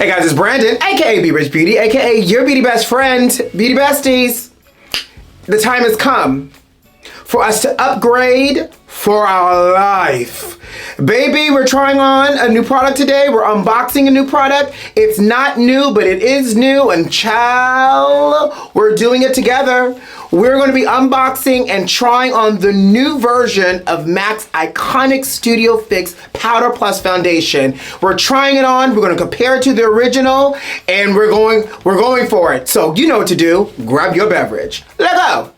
Hey guys, it's Brandon, aka B.Rich Beauty, aka your beauty best friend, Beauty Besties. The time has come for us to upgrade for our life. Baby, we're trying on a new product today. We're unboxing a new product. It's not new, but it is new, and child, we're doing it together. We're going to be unboxing and trying on the new version of M.A.C's iconic Studio Fix Powder Plus Foundation. We're trying it on. We're going to compare it to the original, and we're going for it. So you know what to do. Grab your beverage. Let's go.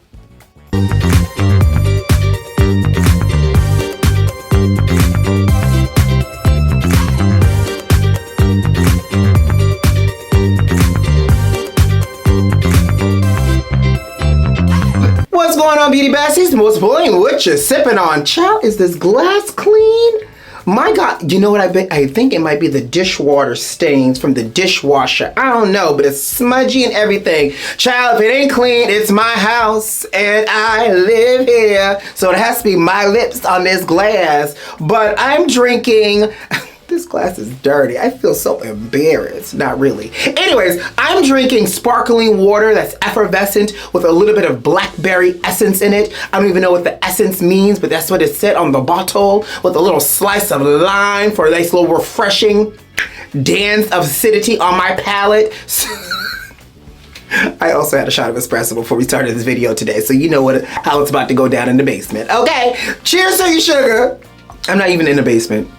What's going on, Beauty Besties? Most boiling, what you sipping on? Child, is this glass clean? My God, you know what I think it might be the dishwater stains from the dishwasher. I don't know, but it's smudgy and everything. Child, if it ain't clean, it's my house and I live here. So it has to be my lips on this glass. But I'm drinking... This glass is dirty. I feel so embarrassed. Not really. Anyways, I'm drinking sparkling water that's effervescent with a little bit of blackberry essence in it. I don't even know what the essence means, but that's what it said on the bottle, with a little slice of lime for a nice little refreshing dance of acidity on my palate. I also had a shot of espresso before we started this video today, so you know how it's about to go down in the basement. Okay, cheers to you, sugar. I'm not even in the basement,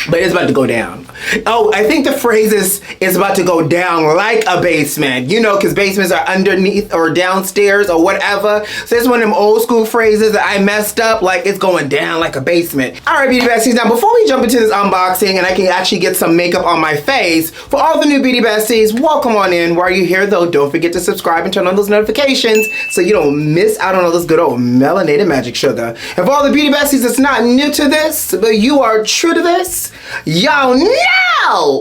but it's about to go down. Oh, I think the phrase is it's about to go down like a basement. You know, because basements are underneath or downstairs or whatever. So it's one of them old school phrases that I messed up, like it's going down like a basement. All right, Beauty Besties, now before we jump into this unboxing and I can actually get some makeup on my face, for all the new Beauty Besties, welcome on in. While you're here though, don't forget to subscribe and turn on those notifications so you don't miss out on all this good old melanated magic sugar. And for all the Beauty Besties that's not new to this, but you are true to this, y'all know!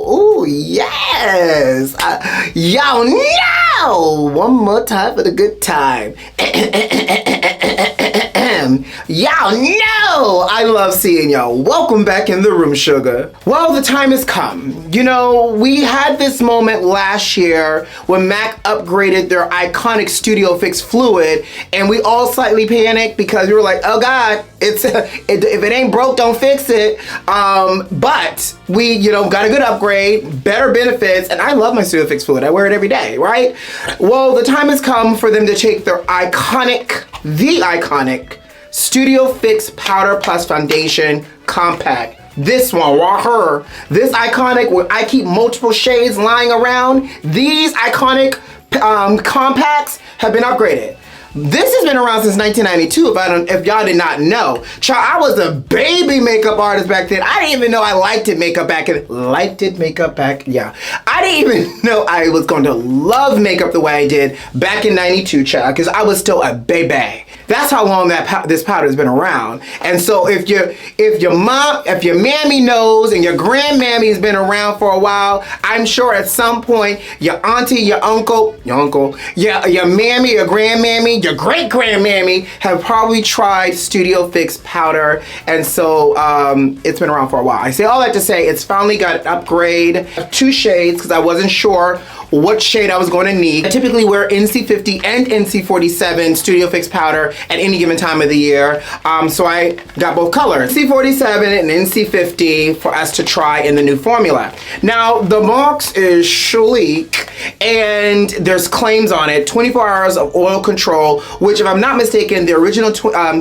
Ooh, yes! Y'all know! One more time for the good time. Y'all know I love seeing y'all. Welcome back in the room, sugar. Well, the time has come. You know, we had this moment last year when M.A.C upgraded their iconic Studio Fix fluid, and we all slightly panicked because we were like, oh God, if it ain't broke, don't fix it. But we, you know, got a good upgrade, better benefits, and I love my Studio Fix fluid. I wear it every day, right? Well, the time has come for them to take their iconic, the iconic Studio Fix Powder Plus Foundation Compact. This one, this iconic, where I keep multiple shades lying around, these iconic compacts have been upgraded. This has been around since 1992, if y'all did not know. Child, I was a baby makeup artist back then. I didn't even know I liked makeup back then. Yeah. I didn't even know I was going to love makeup the way I did back in 92, child, because I was still a baby. That's how long this powder has been around. And so if your mammy knows and your grandmammy has been around for a while, I'm sure at some point your auntie, your uncle, your mammy, your grandmammy, your great grandmammy have probably tried Studio Fix powder. And so it's been around for a while. I say all that to say it's finally got an upgrade. 2 shades because I wasn't sure what shade I was going to need. I typically wear NC50 and NC47 Studio Fix powder at any given time of the year. So I got both colors, NC47 and NC50, for us to try in the new formula. Now the box is sleek and there's claims on it, 24 hours of oil control, which if I'm not mistaken, the original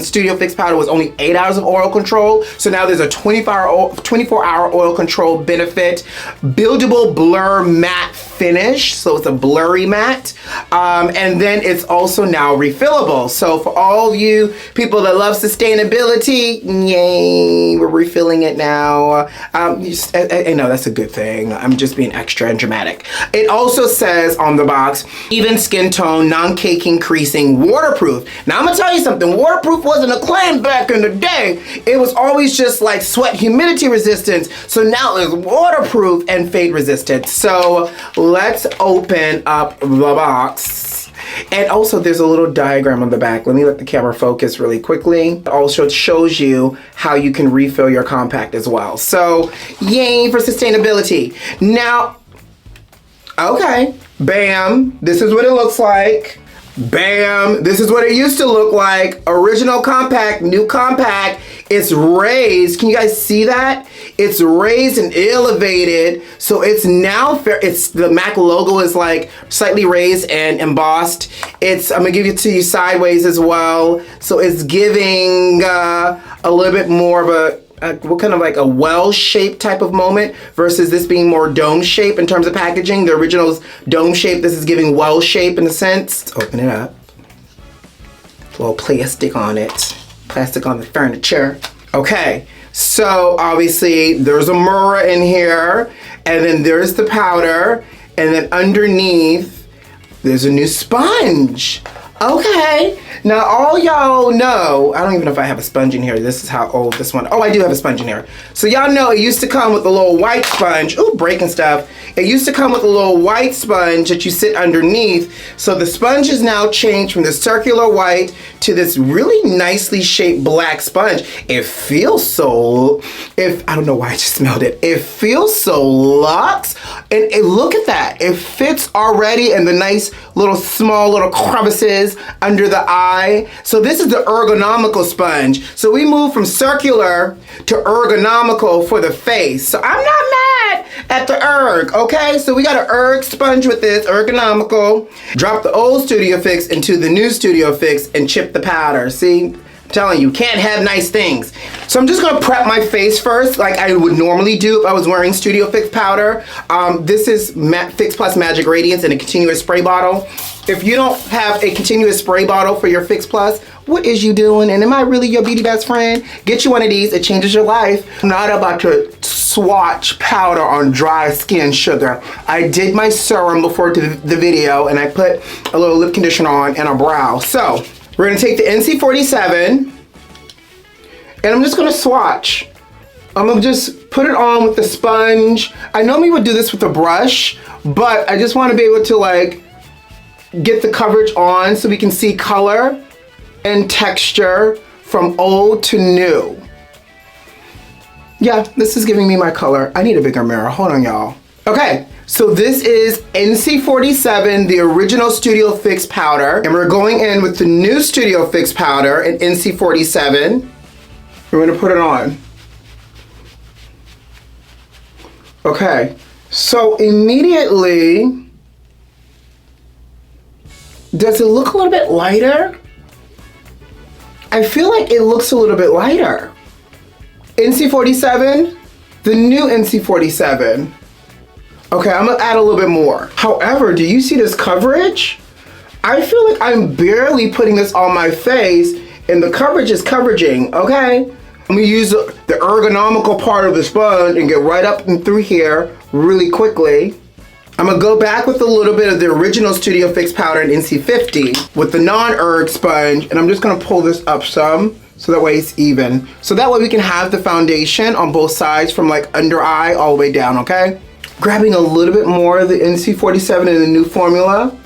Studio Fix powder was only 8 hours of oil control. So now there's a 24-hour oil control benefit, buildable blur matte finish, so it's a blurry matte, and then it's also now refillable. So for all you people that love sustainability, yay, we're refilling it now. I know that's a good thing. I'm just being extra and dramatic. It also says on the box, even skin tone, non-caking, creasing, waterproof. Now I'm gonna tell you something, waterproof wasn't a claim back in the day. It was always just like sweat humidity resistance. So now it's waterproof and fade resistant. So let's open up the box. And also there's a little diagram on the back. Let me let the camera focus really quickly. It also shows you how you can refill your compact as well. So yay for sustainability. Now, Okay, bam, this is what it looks like. Bam, this is what it used to look like. Original compact, new compact. It's raised. Can you guys see that? It's raised and elevated. So it's now fair. It's the MAC logo is like slightly raised and embossed. I'm gonna give it to you sideways as well. So it's giving a little bit more of a what kind of like a well-shaped type of moment versus this being more dome shape in terms of packaging. The original's dome shape. This is giving well shape in a sense. Let's open it up. A little plastic on it. Plastic on the furniture. Okay, so obviously there's a mirror in here, and then there's the powder, and then underneath there's a new sponge. Okay, now all y'all know, I don't even know if I have a sponge in here. This is how old this one. Oh, I do have a sponge in here. So y'all know it used to come with a little white sponge. Ooh, breaking stuff. It used to come with a little white sponge that you sit underneath. So the sponge is now changed from the circular white to this really nicely shaped black sponge. It feels so, I don't know why I just smelled it. It feels so luxe. And look at that. It fits already in the nice little small little crevices under the eye. So this is the ergonomical sponge. So we moved from circular to ergonomical for the face. So I'm not mad at the erg, okay? So we got an erg sponge with this, ergonomical. Drop the old Studio Fix into the new Studio Fix and chip the powder. See? I'm telling you, can't have nice things. So I'm just gonna prep my face first like I would normally do if I was wearing Studio Fix powder. This is Fix Plus Magic Radiance in a continuous spray bottle. If you don't have a continuous spray bottle for your Fix Plus, what is you doing? And am I really your beauty best friend? Get you one of these, it changes your life. I'm not about to swatch powder on dry skin, sugar. I did my serum before the video and I put a little lip conditioner on and a brow. So we're gonna take the NC47 and I'm just gonna swatch. I'm gonna just put it on with the sponge. I normally would do this with a brush, but I just wanna be able to like get the coverage on so we can see color and texture from old to new. Yeah, this is giving me my color. I need a bigger mirror, hold on y'all. Okay, so this is NC47, the original Studio Fix powder, and we're going in with the new Studio Fix powder in NC47. We're gonna put it on. Okay, so immediately, does it look a little bit lighter? I feel like it looks a little bit lighter. NC47, the new NC47. Okay, I'm gonna add a little bit more. However, do you see this coverage? I feel like I'm barely putting this on my face and the coverage is coveraging, okay? I'm gonna use the ergonomical part of the sponge and get right up and through here really quickly. I'm gonna go back with a little bit of the original Studio Fix powder in NC50 with the non-erg sponge, and I'm just gonna pull this up some so that way it's even. So that way we can have the foundation on both sides from like under eye all the way down, okay? Grabbing a little bit more of the NC47 in the new formula.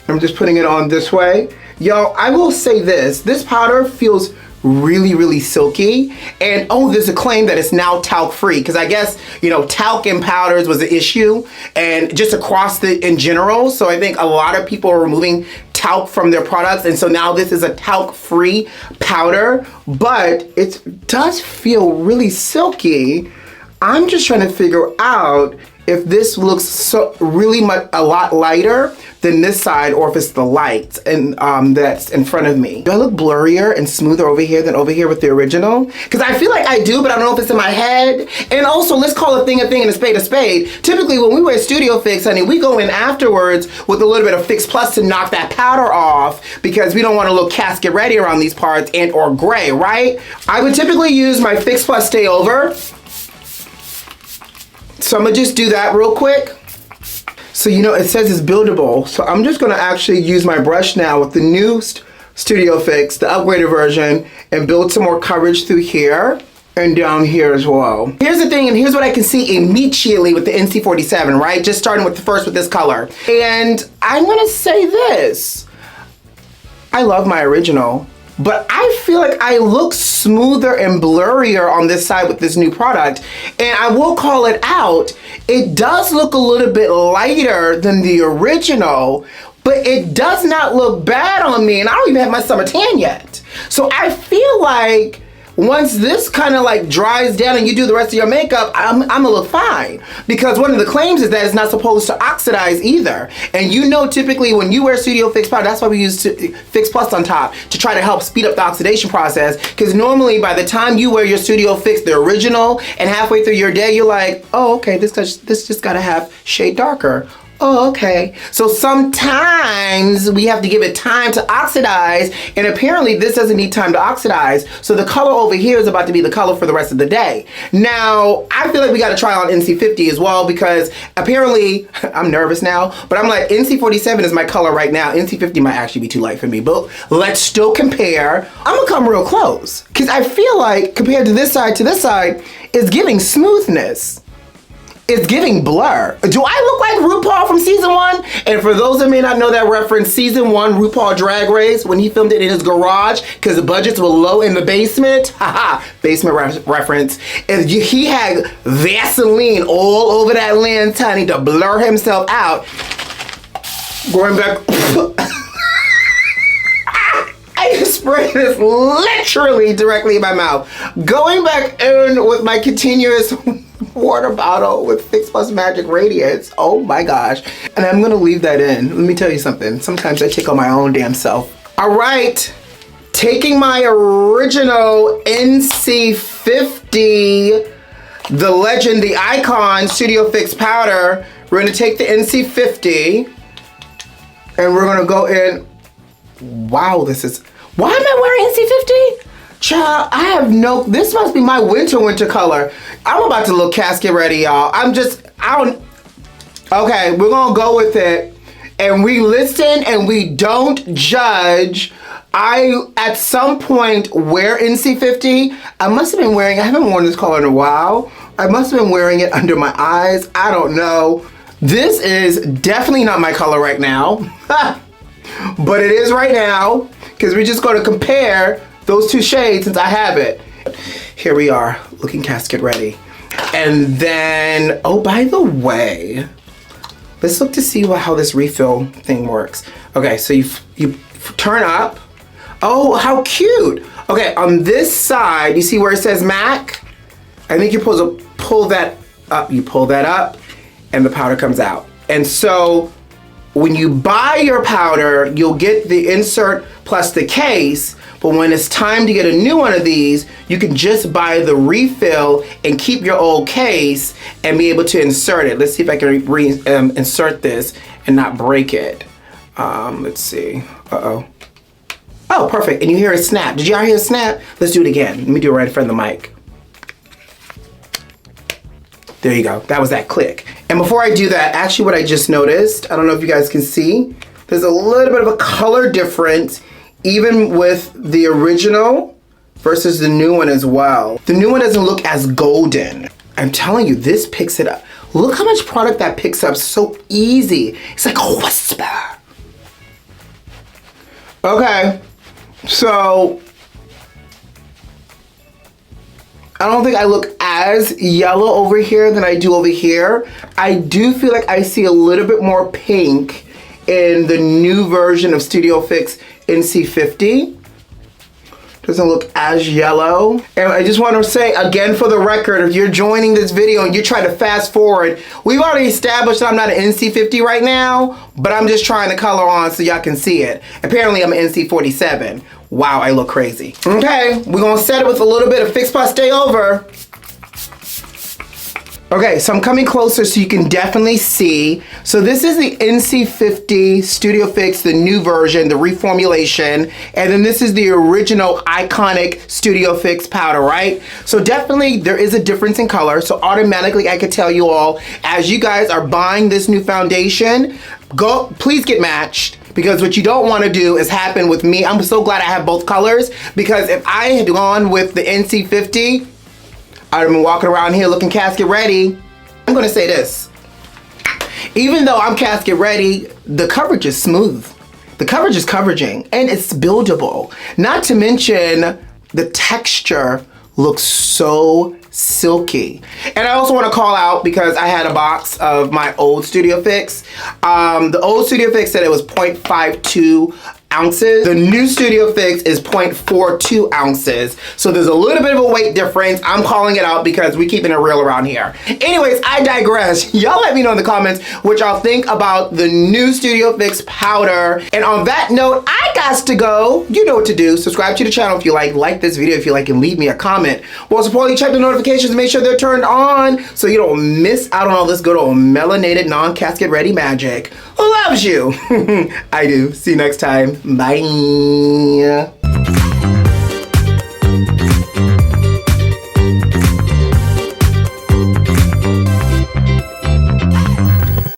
I'm just putting it on this way. Y'all, I will say this powder feels really, really silky. And oh, there's a claim that it's now talc free, because I guess, you know, talc in powders was an issue and just across in general. So I think a lot of people are removing talc from their products, and so now this is a talc free powder, but it does feel really silky. I'm just trying to figure out if this looks so really a lot lighter than this side, or if it's the light and that's in front of me. Do I look blurrier and smoother over here than over here with the original? Because I feel like I do, but I don't know if it's in my head. And also, let's call a thing and a spade a spade. Typically, when we wear Studio Fix, honey, we go in afterwards with a little bit of Fix Plus to knock that powder off, because we don't want to look casket ready around these parts and or gray, right? I would typically use my Fix Plus Stay Over. So I'm gonna just do that real quick. So you know, it says it's buildable. So I'm just gonna actually use my brush now with the new Studio Fix, the upgraded version, and build some more coverage through here and down here as well. Here's the thing, and here's what I can see immediately with the NC47, right? Just starting with with this color. And I'm gonna say this. I love my original. but I feel like I look smoother and blurrier on this side with this new product. And I will call it out, it does look a little bit lighter than the original, but it does not look bad on me, and I don't even have my summer tan yet. So I feel like once this kind of like dries down and you do the rest of your makeup, I'm gonna look fine. Because one of the claims is that it's not supposed to oxidize either. And you know, typically when you wear Studio Fix powder, that's why we use Fix Plus on top to try to help speed up the oxidation process. Because normally by the time you wear your Studio Fix, the original, and halfway through your day, you're like, oh, okay, this just gotta have shade darker. Oh, okay. So sometimes we have to give it time to oxidize, and apparently this doesn't need time to oxidize. So the color over here is about to be the color for the rest of the day. Now, I feel like we got to try on NC50 as well, because apparently, I'm nervous now, but I'm like, NC47 is my color right now. NC50 might actually be too light for me, but let's still compare. I'm gonna come real close, because I feel like compared to this side, it's giving smoothness. It's giving blur. Do I look like RuPaul from season 1? And for those that may not know that reference, season 1 RuPaul Drag Race, when he filmed it in his garage because the budgets were low in the basement, haha, basement reference, and he had Vaseline all over that lens, honey, to blur himself out. Going back, I sprayed this literally directly in my mouth. Going back in with my continuous water bottle with Fix Plus Magic Radiance. Oh my gosh. And I'm gonna leave that in. Let me tell you something. Sometimes I tickle my own damn self. All right. Taking my original NC50, the legend, the icon, Studio Fix powder. We're gonna take the NC50 and we're gonna go in. Wow, why am I wearing NC50? Child, I have this must be my winter color. I'm about to look casket ready, y'all. Okay, we're gonna go with it. And we listen and we don't judge. At some point, wear NC50. I haven't worn this color in a while. I must have been wearing it under my eyes. I don't know. This is definitely not my color right now. But it is right now, because we're just gonna compare those two shades since I have it. Here we are, looking casket ready. And then, oh, by the way, let's look to see how this refill thing works. Okay, so you turn up. Oh, how cute. Okay, on this side, you see where it says M.A.C? I think you're supposed to pull that up. You pull that up and the powder comes out. And so when you buy your powder, you'll get the insert plus the case, but when it's time to get a new one of these, you can just buy the refill and keep your old case and be able to insert it. Let's see if I can insert this and not break it. Let's see. Uh-oh. Oh, perfect. And you hear a snap. Did y'all hear a snap? Let's do it again. Let me do it right in front of the mic. There you go. That was that click. And before I do that, actually what I just noticed, I don't know if you guys can see, there's a little bit of a color difference even with the original versus the new one as well. The new one doesn't look as golden. I'm telling you, this picks it up. Look how much product that picks up so easy. It's like a whisper. Okay, so I don't think I look as yellow over here than I do over here. I do feel like I see a little bit more pink in the new version of Studio Fix NC50. Doesn't look as yellow. And I just want to say again for the record, if you're joining this video and you're trying to fast forward, we've already established that I'm not an NC50 right now, but I'm just trying to color on so y'all can see it. Apparently I'm an NC47. Wow, I look crazy. Okay, we're gonna set it with a little bit of Fix Plus Stay Over. Okay, so I'm coming closer so you can definitely see. So this is the NC50 Studio Fix, the new version, the reformulation. And then this is the original iconic Studio Fix powder, right? So definitely there is a difference in color. So automatically I could tell you all, as you guys are buying this new foundation, please get matched. Because what you don't want to do is happen with me. I'm so glad I have both colors, because if I had gone with the NC50, I'd have been walking around here looking casket ready. I'm gonna say this. Even though I'm casket ready, the coverage is smooth. The coverage is coveraging and it's buildable. Not to mention the texture looks so silky. And I also want to call out, because I had a box of my old Studio Fix. The old Studio Fix said it was 0.52 ounces. The new Studio Fix is 0.42 ounces. So there's a little bit of a weight difference. I'm calling it out because we keeping it real around here. Anyways, I digress. Y'all let me know in the comments what y'all think about the new Studio Fix powder. And on that note, I got to go. You know what to do. Subscribe to the channel if you like this video if you like, and leave me a comment. Most importantly, check the notifications and make sure they're turned on so you don't miss out on all this good old melanated, non-casket ready magic. Loves you. I do. See you next time. Bye.